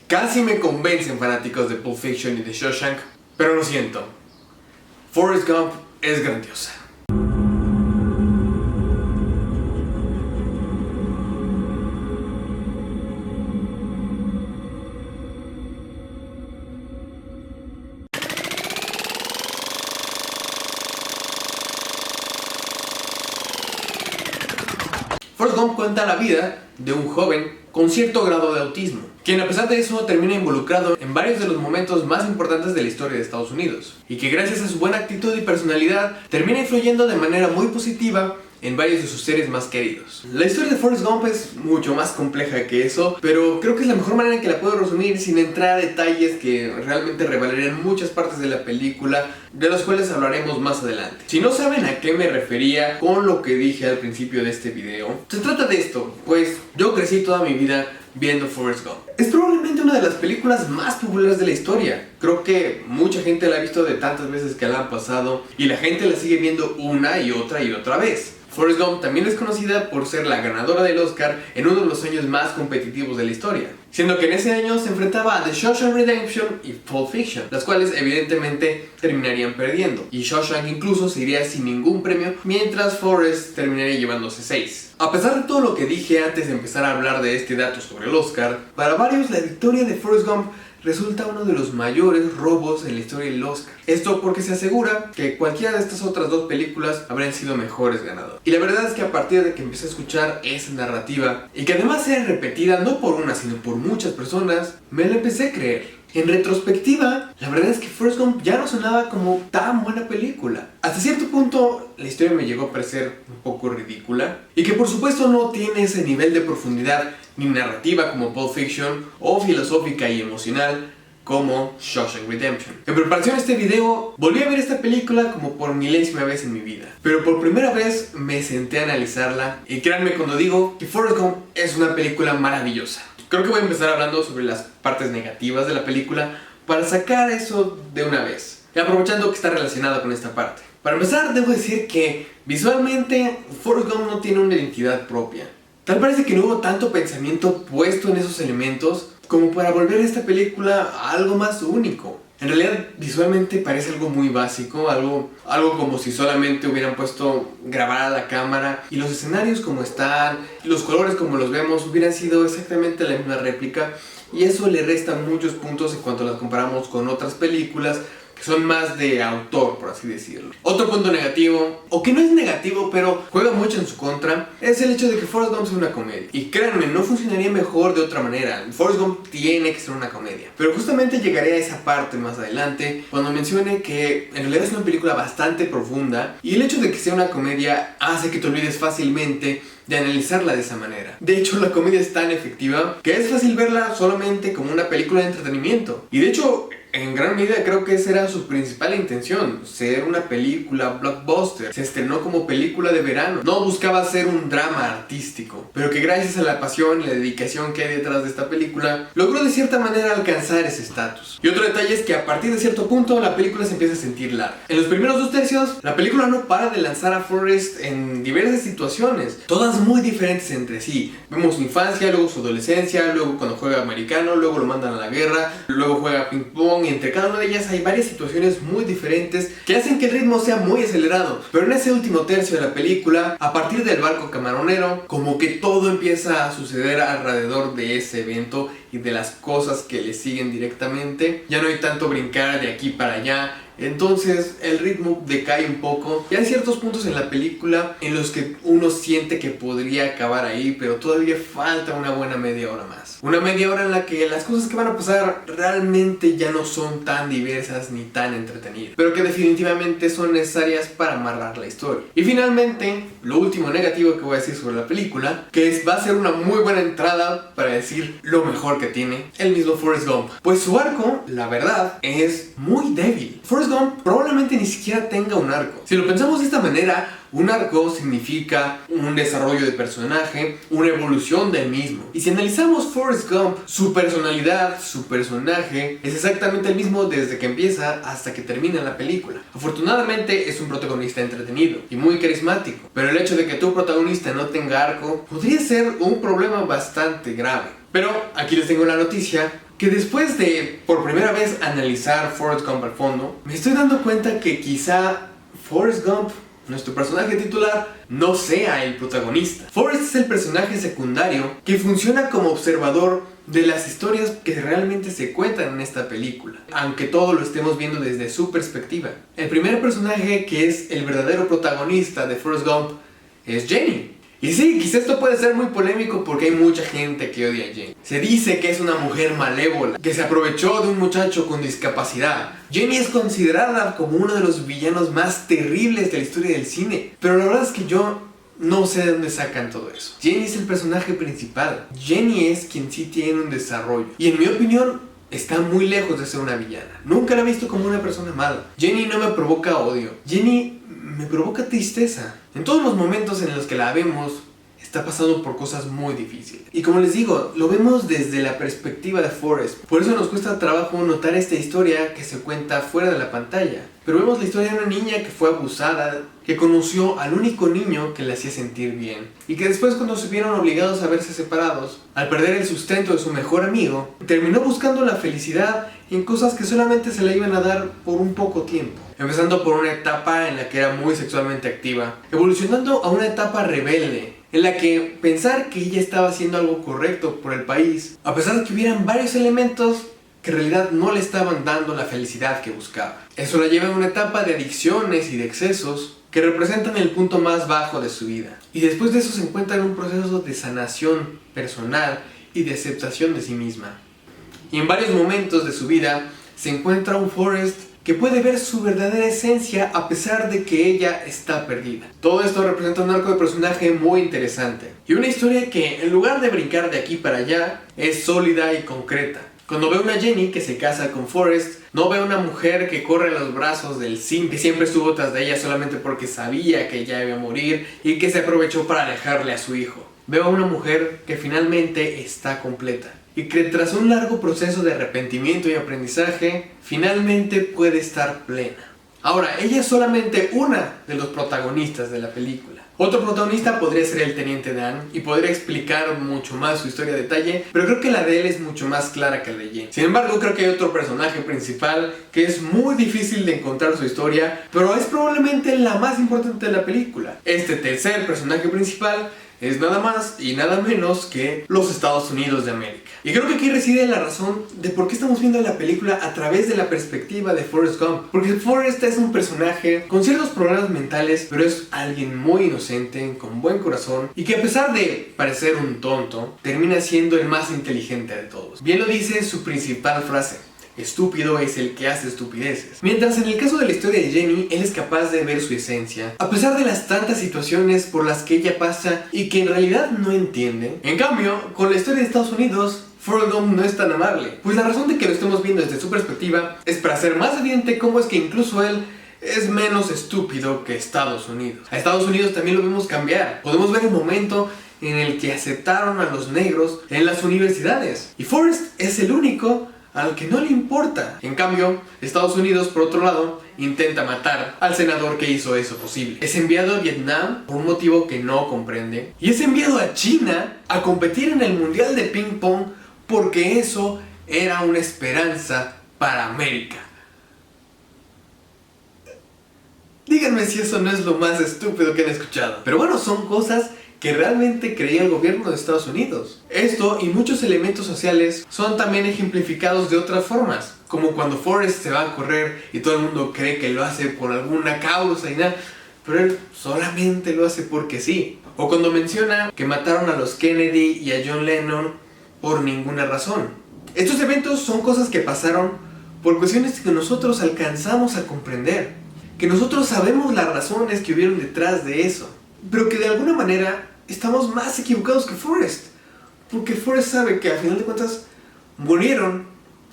Casi me convencen fanáticos de Pulp Fiction y de Shawshank, pero lo siento. Forrest Gump es grandiosa. Forrest Gump cuenta la vida de un joven con cierto grado de autismo, quien a pesar de eso termina involucrado en varios de los momentos más importantes de la historia de Estados Unidos, y que gracias a su buena actitud y personalidad termina influyendo de manera muy positiva en varios de sus seres más queridos. La historia de Forrest Gump es mucho más compleja que eso, pero creo que es la mejor manera en que la puedo resumir sin entrar a detalles que realmente revelarían muchas partes de la película, de los cuales hablaremos más adelante. Si no saben a qué me refería con lo que dije al principio de este video, se trata de esto, pues yo crecí toda mi vida viendo Forrest Gump. Es probablemente una de las películas más populares de la historia. Creo que mucha gente la ha visto de tantas veces que la han pasado y la gente la sigue viendo una y otra vez. Forrest Gump también es conocida por ser la ganadora del Oscar en uno de los años más competitivos de la historia, siendo que en ese año se enfrentaba a The Shawshank Redemption y Pulp Fiction, las cuales evidentemente terminarían perdiendo, y Shawshank incluso se iría sin ningún premio, mientras Forrest terminaría llevándose 6. A pesar de todo lo que dije antes de empezar a hablar de este dato sobre el Oscar, para varios la victoria de Forrest Gump resulta uno de los mayores robos en la historia del Oscar. Esto porque se asegura que cualquiera de estas otras dos películas habrían sido mejores ganadores. Y la verdad es que a partir de que empecé a escuchar esa narrativa, y que además era repetida no por una sino por muchas personas, me la empecé a creer. En retrospectiva, la verdad es que Forrest Gump ya no sonaba como tan buena película. Hasta cierto punto, la historia me llegó a parecer un poco ridícula, y que por supuesto no tiene ese nivel de profundidad ni narrativa como Pulp Fiction, o filosófica y emocional como Shawshank Redemption. En preparación a este video, volví a ver esta película como por milésima vez en mi vida, pero por primera vez me senté a analizarla, y créanme cuando digo que Forrest Gump es una película maravillosa. Creo que voy a empezar hablando sobre las partes negativas de la película para sacar eso de una vez, y aprovechando que está relacionado con esta parte. Para empezar, debo decir que visualmente Forrest Gump no tiene una identidad propia. Tal parece que no hubo tanto pensamiento puesto en esos elementos como para volver a esta película algo más único. En realidad, visualmente parece algo muy básico, algo como si solamente hubieran puesto grabar a la cámara, y los escenarios como están, y los colores como los vemos hubieran sido exactamente la misma réplica, y eso le resta muchos puntos en cuanto las comparamos con otras películas que son más de autor, por así decirlo. Otro punto negativo, o que no es negativo pero juega mucho en su contra, es el hecho de que Forrest Gump es una comedia. Y créanme, no funcionaría mejor de otra manera. Forrest Gump tiene que ser una comedia. Pero justamente llegaré a esa parte más adelante, cuando mencione que en realidad es una película bastante profunda, y el hecho de que sea una comedia hace que te olvides fácilmente de analizarla de esa manera. De hecho, la comedia es tan efectiva que es fácil verla solamente como una película de entretenimiento. Y de hecho, en gran medida creo que esa era su principal intención, ser una película blockbuster. Se estrenó como película de verano, no buscaba ser un drama artístico, pero que gracias a la pasión y la dedicación que hay detrás de esta película, logró de cierta manera alcanzar ese estatus. Y otro detalle es que a partir de cierto punto la película se empieza a sentir larga. En los primeros 2 tercios, la película no para de lanzar a Forrest en diversas situaciones, todas muy diferentes entre sí. Vemos su infancia, luego su adolescencia, luego cuando juega americano, luego lo mandan a la guerra, luego juega ping pong, y entre cada una de ellas hay varias situaciones muy diferentes que hacen que el ritmo sea muy acelerado. Pero en ese último tercio de la película, a partir del barco camaronero, como que todo empieza a suceder alrededor de ese evento y de las cosas que le siguen directamente. Ya no hay tanto brincar de aquí para allá, entonces el ritmo decae un poco, y hay ciertos puntos en la película en los que uno siente que podría acabar ahí, pero todavía falta una buena media hora más. Una media hora en la que las cosas que van a pasar realmente ya no son tan diversas ni tan entretenidas, pero que definitivamente son necesarias para amarrar la historia. Y finalmente, lo último negativo que voy a decir sobre la película, que va a ser una muy buena entrada para decir lo mejor que tiene el mismo Forrest Gump. Pues su arco, la verdad, es muy débil. Forrest Gump probablemente ni siquiera tenga un arco. Si lo pensamos de esta manera, un arco significa un desarrollo de personaje, una evolución del mismo. Y si analizamos Forrest Gump, su personalidad, su personaje, es exactamente el mismo desde que empieza hasta que termina la película. Afortunadamente es un protagonista entretenido y muy carismático, pero el hecho de que tu protagonista no tenga arco podría ser un problema bastante grave. Pero aquí les tengo la noticia que después de por primera vez analizar Forrest Gump al fondo, me estoy dando cuenta que quizá Forrest Gump, nuestro personaje titular, no sea el protagonista. Forrest es el personaje secundario que funciona como observador de las historias que realmente se cuentan en esta película, aunque todo lo estemos viendo desde su perspectiva. El primer personaje que es el verdadero protagonista de Forrest Gump es Jenny. Y sí, quizá esto puede ser muy polémico porque hay mucha gente que odia a Jenny. Se dice que es una mujer malévola, que se aprovechó de un muchacho con discapacidad. Jenny es considerada como uno de los villanos más terribles de la historia del cine, pero la verdad es que yo no sé de dónde sacan todo eso. Jenny es el personaje principal. Jenny es quien sí tiene un desarrollo. Y en mi opinión, está muy lejos de ser una villana. Nunca la he visto como una persona mala. Jenny no me provoca odio. Jenny me provoca tristeza. En todos los momentos en los que la vemos, está pasando por cosas muy difíciles. Y como les digo, lo vemos desde la perspectiva de Forrest. Por eso nos cuesta trabajo notar esta historia que se cuenta fuera de la pantalla. Pero vemos la historia de una niña que fue abusada, que conoció al único niño que la hacía sentir bien. Y que después, cuando se vieron obligados a verse separados, al perder el sustento de su mejor amigo, terminó buscando la felicidad en cosas que solamente se le iban a dar por un poco tiempo. Empezando por una etapa en la que era muy sexualmente activa, evolucionando a una etapa rebelde, en la que pensar que ella estaba haciendo algo correcto por el país, a pesar de que hubieran varios elementos que en realidad no le estaban dando la felicidad que buscaba. Eso la lleva a una etapa de adicciones y de excesos que representan el punto más bajo de su vida. Y después de eso se encuentra en un proceso de sanación personal y de aceptación de sí misma. Y en varios momentos de su vida se encuentra un Forrest que puede ver su verdadera esencia a pesar de que ella está perdida. Todo esto representa un arco de personaje muy interesante y una historia que, en lugar de brincar de aquí para allá, es sólida y concreta. Cuando veo una Jenny que se casa con Forrest, no veo una mujer que corre en los brazos del Sim, que siempre estuvo tras de ella solamente porque sabía que ella iba a morir y que se aprovechó para alejarle a su hijo. Veo a una mujer que finalmente está completa y que tras un largo proceso de arrepentimiento y aprendizaje, finalmente puede estar plena. Ahora, ella es solamente una de los protagonistas de la película. Otro protagonista podría ser el Teniente Dan y podría explicar mucho más su historia a detalle, pero creo que la de él es mucho más clara que la de Jenny. Sin embargo, creo que hay otro personaje principal que es muy difícil de encontrar su historia, pero es probablemente la más importante de la película. Este tercer personaje principal es nada más y nada menos que los Estados Unidos de América. Y creo que aquí reside la razón de por qué estamos viendo la película a través de la perspectiva de Forrest Gump. Porque Forrest es un personaje con ciertos problemas mentales, pero es alguien muy inocente, con buen corazón, y que a pesar de parecer un tonto, termina siendo el más inteligente de todos. Bien lo dice su principal frase: estúpido es el que hace estupideces. Mientras en el caso de la historia de Jenny, él es capaz de ver su esencia, a pesar de las tantas situaciones por las que ella pasa y que en realidad no entiende. En cambio, con la historia de Estados Unidos, Forrest Gump no es tan amable. Pues la razón de que lo estemos viendo desde su perspectiva es para hacer más evidente cómo es que incluso él es menos estúpido que Estados Unidos. A Estados Unidos también lo vemos cambiar. Podemos ver el momento en el que aceptaron a los negros en las universidades. Y Forrest es el único al que no le importa. En cambio, Estados Unidos, por otro lado, intenta matar al senador que hizo eso posible. Es enviado a Vietnam por un motivo que no comprende. Y es enviado a China a competir en el Mundial de Ping Pong porque eso era una esperanza para América. Díganme si eso no es lo más estúpido que han escuchado. Pero bueno, son cosas que realmente creía el gobierno de Estados Unidos. Esto y muchos elementos sociales son también ejemplificados de otras formas, como cuando Forrest se va a correr y todo el mundo cree que lo hace por alguna causa y nada, pero él solamente lo hace porque sí. O cuando menciona que mataron a los Kennedy y a John Lennon por ninguna razón. Estos eventos son cosas que pasaron por cuestiones que nosotros alcanzamos a comprender, que nosotros sabemos las razones que hubieron detrás de eso, pero que de alguna manera estamos más equivocados que Forrest, porque Forrest sabe que al final de cuentas murieron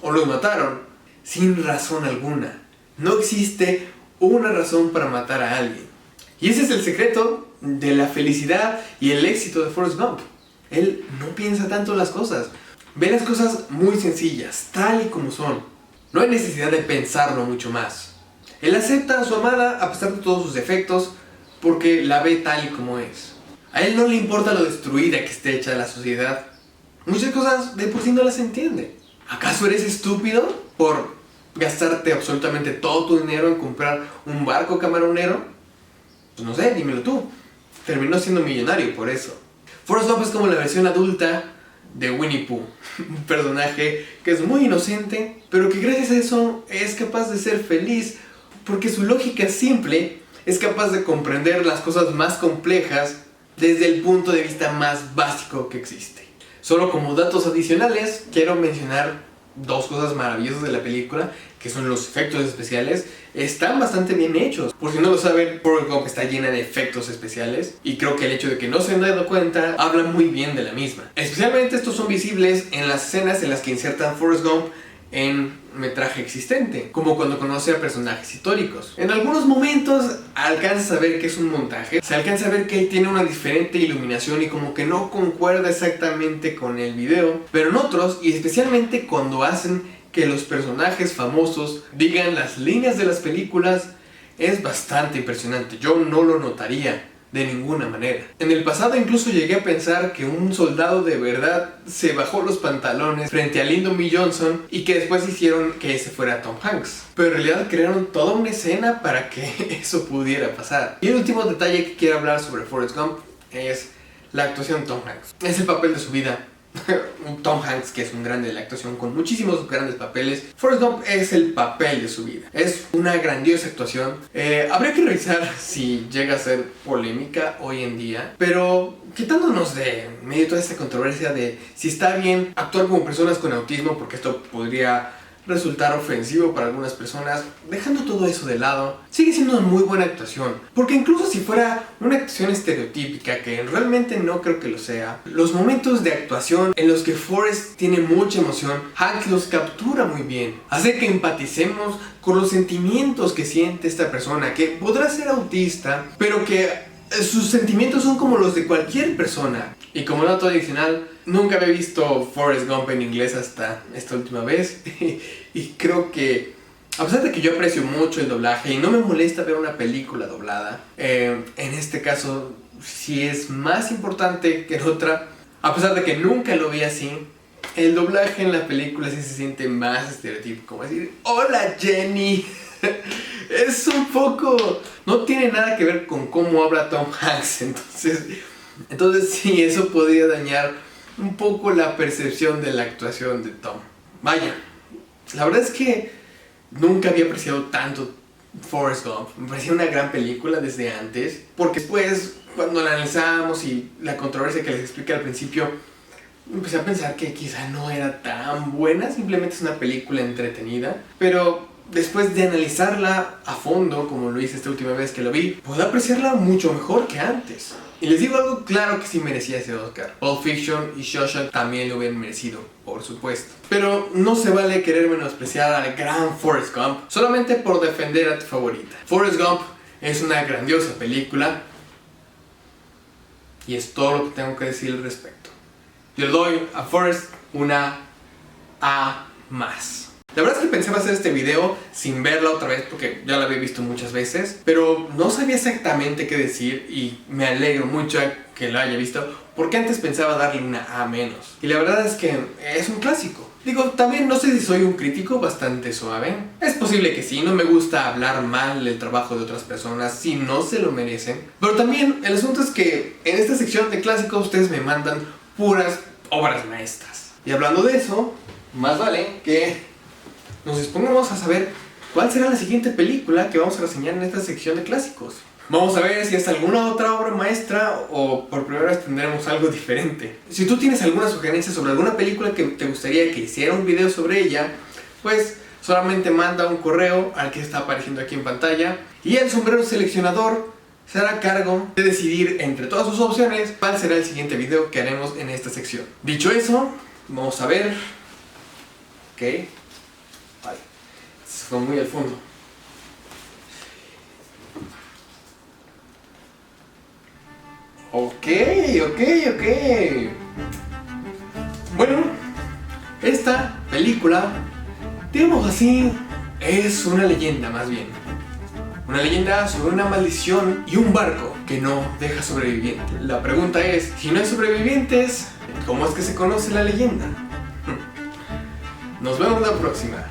o los mataron sin razón alguna. No existe una razón para matar a alguien. Y ese es el secreto de la felicidad y el éxito de Forrest Gump. Él no piensa tanto las cosas, ve las cosas muy sencillas, tal y como son. No hay necesidad de pensarlo mucho más. Él acepta a su amada a pesar de todos sus defectos, porque la ve tal y como es. A él no le importa lo destruida que esté hecha la sociedad, muchas cosas de por sí no las entiende. ¿Acaso eres estúpido por gastarte absolutamente todo tu dinero en comprar un barco camaronero? Pues no sé, dímelo tú. Terminó siendo millonario por eso. Forrest Gump es como la versión adulta de Winnie Pooh, un personaje que es muy inocente, pero que gracias a eso es capaz de ser feliz, porque su lógica simple es capaz de comprender las cosas más complejas desde el punto de vista más básico que existe. Solo como datos adicionales, quiero mencionar dos cosas maravillosas de la película, que son los efectos especiales. Están bastante bien hechos. Por si no lo saben, Forrest Gump está llena de efectos especiales, y creo que el hecho de que no se han dado cuenta habla muy bien de la misma. Especialmente estos son visibles en las escenas en las que insertan Forrest Gump en metraje existente, como cuando conoce a personajes históricos. En algunos momentos alcanzas a ver que es un montaje, se alcanza a ver que tiene una diferente iluminación y como que no concuerda exactamente con el video, pero en otros, y especialmente cuando hacen que los personajes famosos digan las líneas de las películas, es bastante impresionante. Yo no lo notaría de ninguna manera. En el pasado incluso llegué a pensar que un soldado de verdad se bajó los pantalones frente a Lyndon B. Johnson y que después hicieron que ese fuera Tom Hanks. Pero en realidad crearon toda una escena para que eso pudiera pasar. Y el último detalle que quiero hablar sobre Forrest Gump es la actuación de Tom Hanks. Es el papel de su vida. Tom Hanks, que es un grande de la actuación con muchísimos grandes papeles. Forrest Gump es el papel de su vida. Es una grandiosa actuación. Habría que revisar si llega a ser polémica hoy en día, pero quitándonos de medio toda esta controversia de si está bien actuar como personas con autismo, porque esto podría resultar ofensivo para algunas personas, dejando todo eso de lado, sigue siendo una muy buena actuación, porque incluso si fuera una actuación estereotípica, que realmente no creo que lo sea, los momentos de actuación en los que Forrest tiene mucha emoción, Hanks los captura muy bien, hace que empaticemos con los sentimientos que siente esta persona, que podrá ser autista, pero que sus sentimientos son como los de cualquier persona. Y como dato adicional, nunca había visto Forrest Gump en inglés hasta esta última vez. Y creo que, a pesar de que yo aprecio mucho el doblaje y no me molesta ver una película doblada, en este caso sí es más importante que en otra. A pesar de que nunca lo vi así, el doblaje en la película sí se siente más estereotípico, como decir, ¡hola Jenny! Es un poco... no tiene nada que ver con cómo habla Tom Hanks, entonces sí, eso podría dañar un poco la percepción de la actuación de Tom. Vaya, la verdad es que nunca había apreciado tanto Forrest Gump. Me parecía una gran película desde antes, porque después, cuando la analizamos y la controversia que les expliqué al principio, empecé a pensar que quizá no era tan buena, simplemente es una película entretenida, pero después de analizarla a fondo, como lo hice esta última vez que lo vi, puedo apreciarla mucho mejor que antes. Y les digo algo, claro que sí merecía ese Oscar. Pulp Fiction y Shawshank también lo hubieran merecido, por supuesto. Pero no se vale querer menospreciar al gran Forrest Gump solamente por defender a tu favorita. Forrest Gump es una grandiosa película y es todo lo que tengo que decir al respecto. Yo le doy a Forrest una A+. La verdad es que pensaba hacer este video sin verla otra vez porque ya la había visto muchas veces, pero no sabía exactamente qué decir y me alegro mucho que lo haya visto porque antes pensaba darle una A-. Y la verdad es que es un clásico. Digo, también no sé si soy un crítico bastante suave. Es posible que sí, no me gusta hablar mal del trabajo de otras personas si no se lo merecen. Pero también el asunto es que en esta sección de clásicos ustedes me mandan puras obras maestras. Y hablando de eso, más vale que nos dispongamos a saber cuál será la siguiente película que vamos a reseñar en esta sección de clásicos. Vamos a ver si es alguna otra obra maestra o por primera vez tendremos algo diferente. Si tú tienes alguna sugerencia sobre alguna película que te gustaría que hiciera un video sobre ella, pues solamente manda un correo al que está apareciendo aquí en pantalla y el sombrero seleccionador se hará cargo de decidir entre todas sus opciones cuál será el siguiente video que haremos en esta sección. Dicho eso, vamos a ver. Ok. Vale, se fue muy al fondo. Ok. Bueno, esta película, digamos así, es una leyenda más bien. Una leyenda sobre una maldición y un barco que no deja sobrevivientes. La pregunta es, si no hay sobrevivientes, ¿Cómo es que se conoce la leyenda? Nos vemos la próxima.